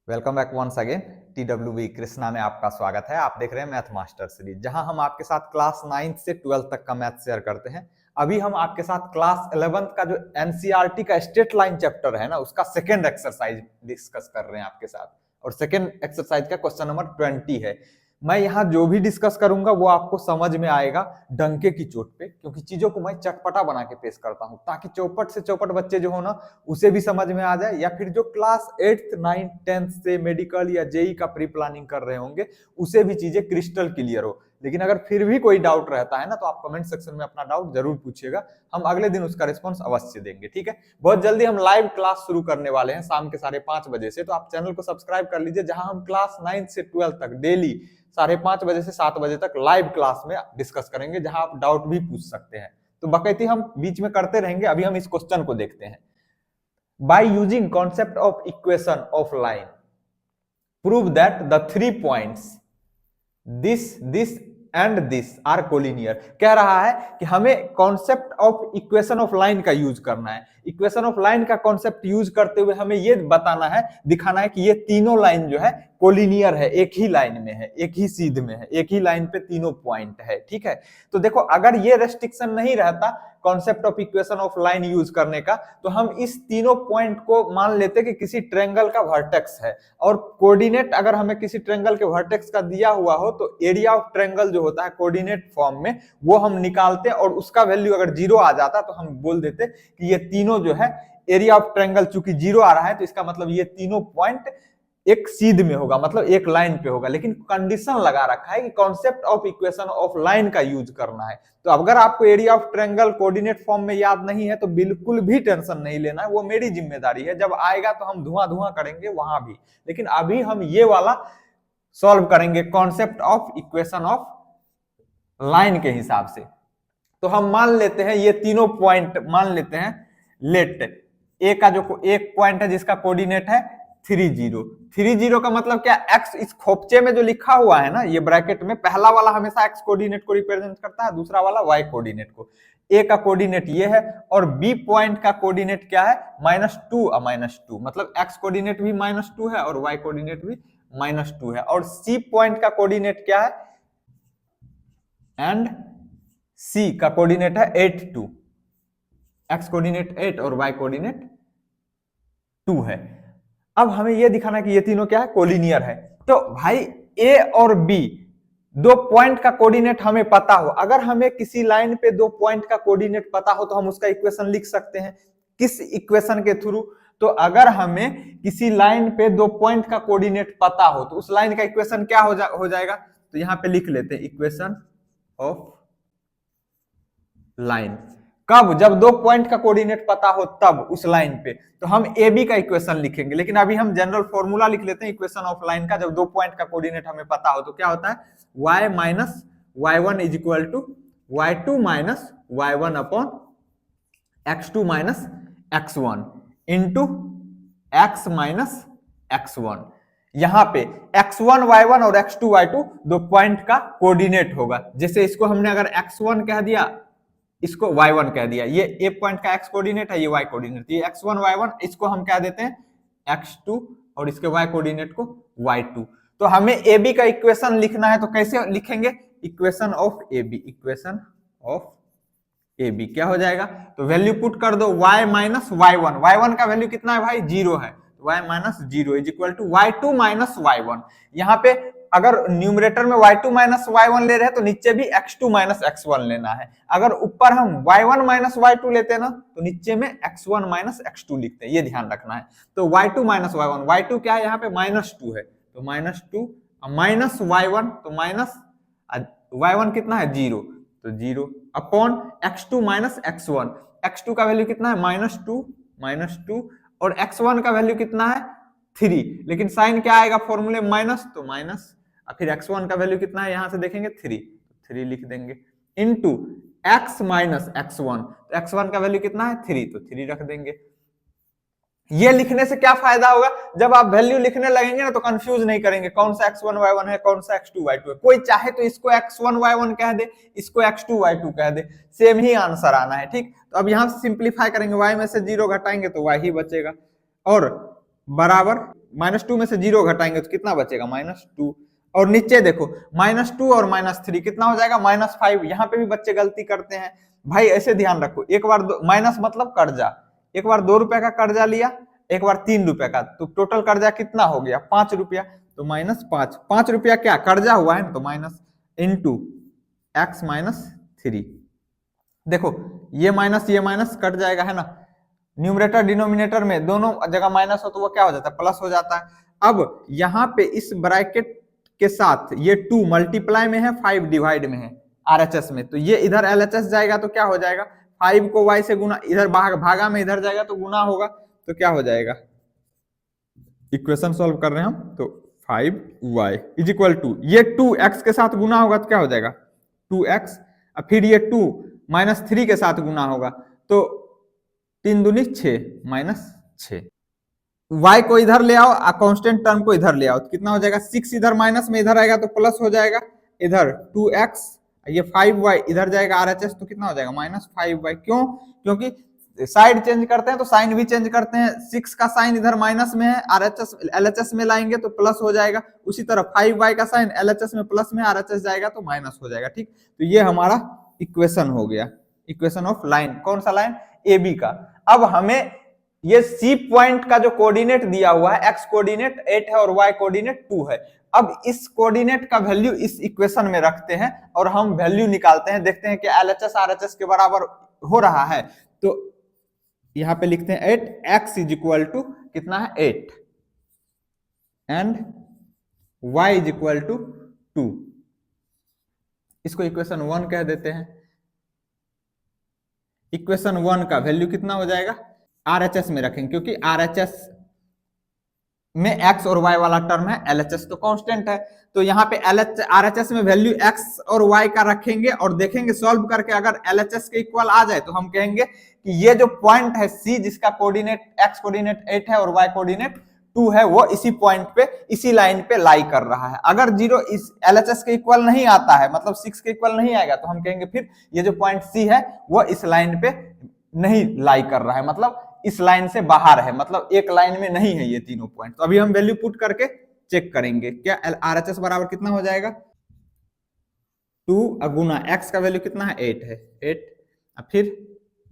Welcome back once again. TWB Krishna में आपका स्वागत है। आप देख रहे हैं मैथ मास्टर सीरीज, जहां हम आपके साथ क्लास 9 से 12 तक का मैथ शेयर करते हैं। अभी हम आपके साथ क्लास 11 का जो एनसीईआरटी का स्ट्रेट लाइन चैप्टर है ना, उसका सेकेंड एक्सरसाइज डिस्कस कर रहे हैं आपके साथ। और सेकेंड एक्सरसाइज का क्वेश्चन नंबर 20 है। मैं यहाँ जो भी डिस्कस करूंगा वो आपको समझ में आएगा डंके की चोट पे, क्योंकि चीजों को मैं चटपटा बना के पेश करता हूँ, ताकि चौपट से चौपट बच्चे जो हो ना उसे भी समझ में आ जाए, या फिर जो क्लास 8th 9th 10th से मेडिकल या जेई का प्री प्लानिंग कर रहे होंगे उसे भी चीजें क्रिस्टल क्लियर हो। लेकिन अगर फिर भी कोई डाउट रहता है ना, तो आप कमेंट सेक्शन में अपना डाउट जरूर पूछिएगा, हम अगले दिन उसका रिस्पॉन्स अवश्य देंगे। ठीक है, बहुत जल्दी हम लाइव क्लास शुरू करने वाले हैं शाम के 5:30 बजे से, तो आप चैनल को सब्सक्राइब कर लीजिए, जहां हम क्लास 9 से 12 तक डेली 5:30 बजे से 7 बजे तक लाइव क्लास में डिस्कस करेंगे, जहां आप डाउट भी पूछ सकते हैं। तो बकैती हम बीच में करते रहेंगे। अभी हम इस क्वेश्चन को देखते हैं। By using concept of equation of line, prove that the 3 points this and this are collinear। कह रहा है कि हमें concept of equation of line का यूज करना है। इक्वेशन ऑफ लाइन का कॉन्सेप्ट यूज करते हुए हमें ये बताना है, दिखाना है कि ये तीनों लाइन जो है कोलिनियर है, एक ही लाइन में है, एक ही सीध में है, एक ही लाइन पे तीनों पॉइंट है। ठीक है, तो देखो अगर ये रेस्ट्रिक्शन नहीं रहता concept of equation of line use करने का, तो हम इस तीनों पॉइंट को मान लेते कि किसी ट्रायंगल का वर्टेक्स है, और कोऑर्डिनेट अगर हमें किसी ट्रायंगल के वर्टेक्स का दिया हुआ हो तो एरिया ऑफ ट्रायंगल जो होता है कोऑर्डिनेट फॉर्म में वो हम निकालते, और उसका वैल्यू अगर 0 आ जाता तो हम बोल देते कि ये तीनों जो है एरिया ऑफ ट्रायंगल, चूंकि 0 आ रहा है तो इसका मतलब ये तीनों पॉइंट एक सीध में होगा, मतलब एक लाइन पे होगा। लेकिन कंडीशन लगा रखा है कि concept of equation of line का यूज करना है। तो अगर आपको area of triangle coordinate form में याद नहीं है तो बिल्कुल भी टेंशन नहीं लेना है, वो मेरी जिम्मेदारी है। जब आएगा तो हम धुआं धुआं करेंगे वहां भी, लेकिन अभी हम ये वाला सॉल्व करेंगे concept of equation of line के हिसाब से। तो हम मान लेते हैं ये तीनों पॉइंट मान लेते हैं। लेट ए का जो एक पॉइंट है जिसका कोऑर्डिनेट है 30, 30 का मतलब क्या, एक्स इस खोपचे में जो लिखा हुआ है ना, ये ब्रैकेट में पहला वाला हमेशा एक्स कोऑर्डिनेट को रिप्रेजेंट करता है, दूसरा वाला वाई कोऑर्डिनेट को। ए का कोऑर्डिनेट ये है, और बी पॉइंट का कोऑर्डिनेट क्या है, -2, मतलब एक्स कोऑर्डिनेट भी -2 है और वाई कोऑर्डिनेट भी -2 है। और सी पॉइंट का कोऑर्डिनेट क्या है, एंड सी का कोऑर्डिनेट है 8, 2, एक्स कोऑर्डिनेट 8 और वाई कोऑर्डिनेट 2 है। अब हमें यह दिखाना कि ये तीनों क्या है, कोलिनियर है। तो भाई ए और बी दो पॉइंट का कोऑर्डिनेट हमें पता हो, अगर हमें किसी लाइन पे दो पॉइंट का कोऑर्डिनेट पता हो तो हम उसका इक्वेशन लिख सकते हैं। किस इक्वेशन के थ्रू, तो अगर हमें किसी लाइन पे दो पॉइंट का कोऑर्डिनेट पता हो तो उस लाइन का इक्वेशन क्या हो जाएगा, तो यहां पे लिख लेते हैं इक्वेशन ऑफ लाइन। कब, जब दो पॉइंट का कोऑर्डिनेट पता हो तब उस लाइन पे, तो हम ए बी का इक्वेशन लिखेंगे। लेकिन अभी हम जनरल फॉर्मूला लिख लेते हैं इक्वेशन ऑफ लाइन का। जब दो पॉइंट का कोऑर्डिनेट हमें पता हो तो क्या होता है, y minus y1 is equal to y2 minus y1 upon x2 minus x1 into x minus x1। यहां पे x1 y1 और x2 y2 दो पॉइंट का कोऑर्डिनेट होगा। जैसे इसको हमने अगर x1 कह दिया, इसको y1 कह दिया, ये ए पॉइंट का x कोऑर्डिनेट है, ये y कोऑर्डिनेट, ये x1 y1, इसको हम कह देते हैं x2 और इसके y कोऑर्डिनेट को y2। तो हमें ए बी का इक्वेशन लिखना है, तो कैसे लिखेंगे, equation of A B, equation of A B क्या हो जाएगा, तो वैल्यू पुट कर दो y माइनस y1, y1 का वैल्यू कितना है भाई, 0 है, y minus 0 is equal to y2 minus y1। यहाँ पे अगर न्यूमरेटर में y2 माइनस y1 ले रहे हैं तो नीचे भी x2 माइनस x1 लेना है। अगर ऊपर हम y1 माइनस y2 लेते हैं ना, तो नीचे में x1 माइनस x2 लिखते हैं, ये ध्यान रखना है। तो y2 माइनस y1, y2 क्या है यहाँ पे -2 है, तो -2 माइनस y1, तो माइनस y1 कितना है 0, तो 0 upon x2 minus x1, x2 का वैल्यू कितना है -2 और x1 का वैल्यू कितना है 3, लेकिन साइन क्या आएगा फॉर्मूले माइनस, तो माइनस, और फिर x1 का वैल्यू कितना है यहां से देखेंगे 3 लिख देंगे, इनटू x माइनस x1, तो x1 का वैल्यू कितना है 3, तो 3 रख देंगे। ये लिखने से क्या फायदा होगा, जब आप वैल्यू लिखने लगेंगे ना तो कंफ्यूज नहीं करेंगे कौन सा x1 y1 है, कौन सा x2 y2 है। कोई चाहे तो इसको x1 y1 कह दे, इसको x2 y2 कह दे, सेम ही आंसर आना है। ठीक, तो अब यहां से सिंप्लीफाई करेंगे, y में से 0 घटाएंगे तो y ही बचेगा, और बराबर -2 में से 0 घटाएंगे तो कितना बचेगा -2। और नीचे देखो -2 और -3 कितना हो जाएगा -5। यहाँ पे भी बच्चे गलती करते हैं भाई, ऐसे ध्यान रखो, एक बार माइनस मतलब कर्जा, एक बार 2 रुपए का कर्जा लिया, एक बार 3 रुपए का, तो टोटल कर्जा कितना हो गया 5 रुपया, तो -5, 5 रुपया क्या कर्जा हुआ है, तो माइनस इंटू x -3। देखो ये माइनस कट जाएगा है ना, न्यूमरेटर डिनोमिनेटर में दोनों जगह माइनस हो तो वो क्या हो जाता है प्लस हो जाता है। अब यहाँ पे इस ब्रैकेट के साथ ये 2 मल्टीप्लाई में है, 5 डिवाइड में है आरएचएस में, तो ये इधर एलएचएस जाएगा तो क्या हो जाएगा 5 को y से गुना, इधर भागा में इधर जाएगा तो गुना होगा, तो क्या हो जाएगा, इक्वेशन सॉल्व कर रहे हैं हम, तो 5y इज इक्वल टू ये 2x के साथ गुना होगा तो क्या हो जाएगा 2x, फिर ये 2 -3 के साथ गुना होगा तो 3 दूनी 6 -6। y को इधर ले आओ, कांस्टेंट टर्म को इधर ले आओ तो कितना हो जाएगा 6, इधर माइनस में इधर आएगा तो प्लस हो जाएगा, इधर 2x, ये 5y इधर जाएगा आरएचएस तो कितना हो जाएगा -5y। क्यों, क्योंकि साइड चेंज करते हैं तो साइन भी चेंज करते हैं, 6 का साइन इधर माइनस में है, आरएचएस एलएचएस में लाएंगे तो प्लस हो जाएगा, उसी तरह 5y का साइन एलएचएस में प्लस में, आरएचएस जाएगा तो माइनस हो जाएगा। ठीक, तो ये हमारा इक्वेशन हो गया, इक्वेशन ऑफ लाइन, कौन सा लाइन, ए बी का। अब हमें ये सी पॉइंट का जो कोऑर्डिनेट दिया हुआ है, एक्स कोऑर्डिनेट 8 है और वाई कोऑर्डिनेट 2 है। अब इस कोऑर्डिनेट का वैल्यू इस इक्वेशन में रखते हैं और हम वैल्यू निकालते हैं, देखते हैं कि एलएचएस आरएचएस के बराबर हो रहा है, तो यहां पे लिखते हैं 8, एक्स इज इक्वल टू कितना है 8 and y is equal to 2, इसको इक्वेशन 1 कह देते हैं। इक्वेशन 1 का वैल्यू कितना हो जाएगा, आरएचएस में रखेंगे क्योंकि आरएचएस में x और y वाला टर्म है, एलएचएस तो कांस्टेंट है, तो यहाँ पे आरएचएस में वैल्यू x और y का रखेंगे और देखेंगे सॉल्व करके, अगर एलएचएस के इक्वल आ जाए तो हम कहेंगे कि ये जो पॉइंट है C, जिसका कोऑर्डिनेट x कोऑर्डिनेट 8 है और y कोऑर्डिनेट 2 है, वो इसी पॉइंट पे, इसी लाइन पे लाई कर रहा है। अगर 0 इस एलएचएस के इक्वल नहीं आता है, मतलब 6 के इक्वल नहीं आएगा, तो हम कहेंगे फिर ये जो पॉइंट C है वो इस लाइन पे नहीं लाई कर रहा है, मतलब इस लाइन से बाहर है, मतलब एक लाइन में नहीं है ये तीनों पॉइंट। तो अभी हम वैल्यू पुट करके चेक करेंगे, क्या आरएचएस बराबर कितना हो जाएगा 2 गुना x का वैल्यू कितना है 8 है, 8 फिर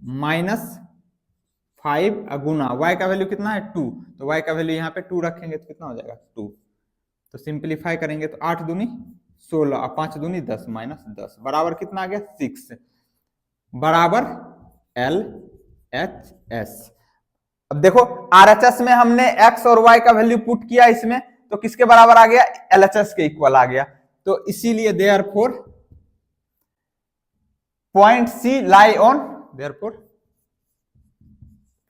-5 गुना y का वैल्यू कितना है 2, तो y का वैल्यू यहाँ पे 2 रखेंगे तो कितना हो जाएगा 2, तो सिंप्लीफाई करेंगे तो 8 दूनी 16 और 5 दूनी 10 -10 बराबर कितना आ गया 6 बराबर LHS। अब देखो आरएचएस में हमने x और y का वैल्यू पुट किया इसमें, तो किसके बराबर आ गया एलएचएस के इक्वल आ गया, तो इसीलिए therefore point C lie on, therefore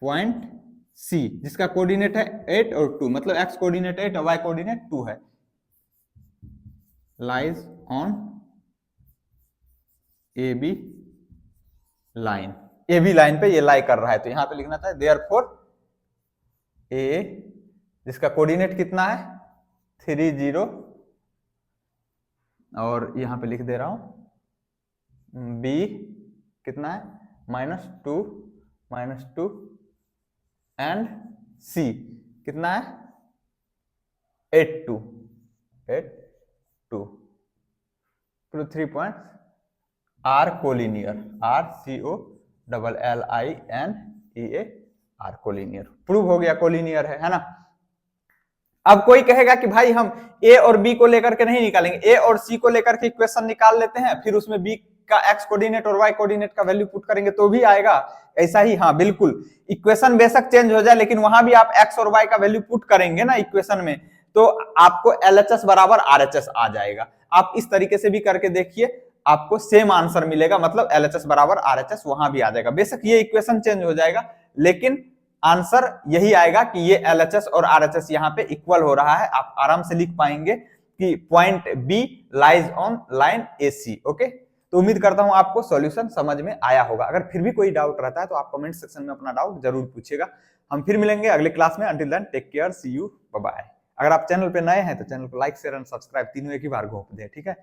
point C जिसका कोऑर्डिनेट है 8 और 2, मतलब x कोऑर्डिनेट 8 और y कोऑर्डिनेट 2 है, lies on AB line, AB line पे ये लाई कर रहा है, तो यहां पे लिखना था देयरफॉर A जिसका कोऑर्डिनेट कितना है 30 और यहां पे लिख दे रहा हूं B कितना है -2 एंड C कितना है 82 तो 3 point R collinear, RCOLLINEAR collinear, prove हो गया कोलिनियर है ना। अब कोई कहेगा कि भाई हम A और B को लेकर के नहीं निकालेंगे, A और C को लेकर के इक्वेशन निकाल लेते हैं, फिर उसमें B का x कोऑर्डिनेट और y कोऑर्डिनेट का वैल्यू पुट करेंगे तो भी आएगा ऐसा ही। हाँ बिल्कुल, इक्वेशन बेशक चेंज हो जाए लेकिन वहां भी आप x और y का वैल्यू पुट करेंगे ना इक्वेशन में, तो आपको LHS बराबर RHS आ जाएगा। आप इस तरीके से भी करके देखिए, आपको सेम आंसर मिलेगा, मतलब LHS बराबर RHS वहां भी आ जाएगा। बेशक ये इक्वेशन चेंज हो जाएगा लेकिन आंसर यही आएगा कि ये LHS और RHS यहाँ पे इक्वल हो रहा है। आप आराम से लिख पाएंगे कि point B lies on line AC। Okay, तो उम्मीद करता हूं आपको सॉल्यूशन समझ में आया होगा। अगर फिर भी कोई डाउट रहता है तो आप कमेंट सेक्शन में अपना डाउट जरूर पूछिएगा। हम फिर मिलेंगे अगले क्लास में। Until then take care, see you, bye bye. अगर आप चैनल पे नए हैं तो चैनल को लाइक शेयर एंड सब्सक्राइब तीनों एक ही बार घोंप दें, ठीक है।